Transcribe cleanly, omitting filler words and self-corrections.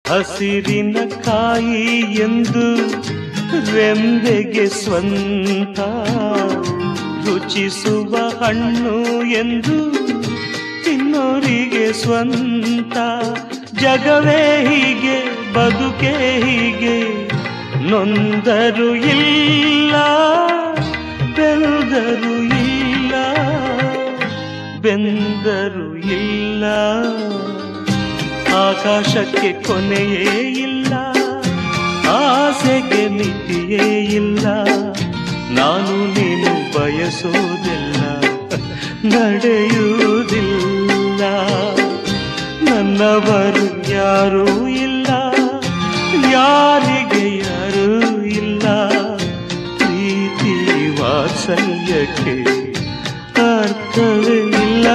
ಹಸಿರಿನ ಕಾಯಿ ಎಂದು ರೆಂಬೆಗೆ ಸ್ವಂತ, ರುಚಿಸುವ ಹಣ್ಣು ಎಂದು ತಿನ್ನೋರಿಗೆ ಸ್ವಂತ. ಜಗವೇ ಹೀಗೆ, ಬದುಕೇ ಹೀಗೆ, ನೊಂದರು ಇಲ್ಲ ಬೆಂದರು ಇಲ್ಲ, ಬೆಂದರು ಇಲ್ಲ. ಆಕಾಶಕ್ಕೆ ಕೊನೆಯೇ ಇಲ್ಲ, ಆಸೆಗೆ ಮಿತಿಯೇ ಇಲ್ಲ. ನಾನು ನೀನು ಬಯಸೋದೆಲ್ಲ ನಡೆಯುವುದಿಲ್ಲ. ನನ್ನವರು ಯಾರೂ ಇಲ್ಲ, ಯಾರಿಗೆ ಯಾರೂ ಇಲ್ಲ. ಪ್ರೀತಿ ವಾತ್ಸಲ್ಯಕ್ಕೆ ಅರ್ಥವೇ ಇಲ್ಲ.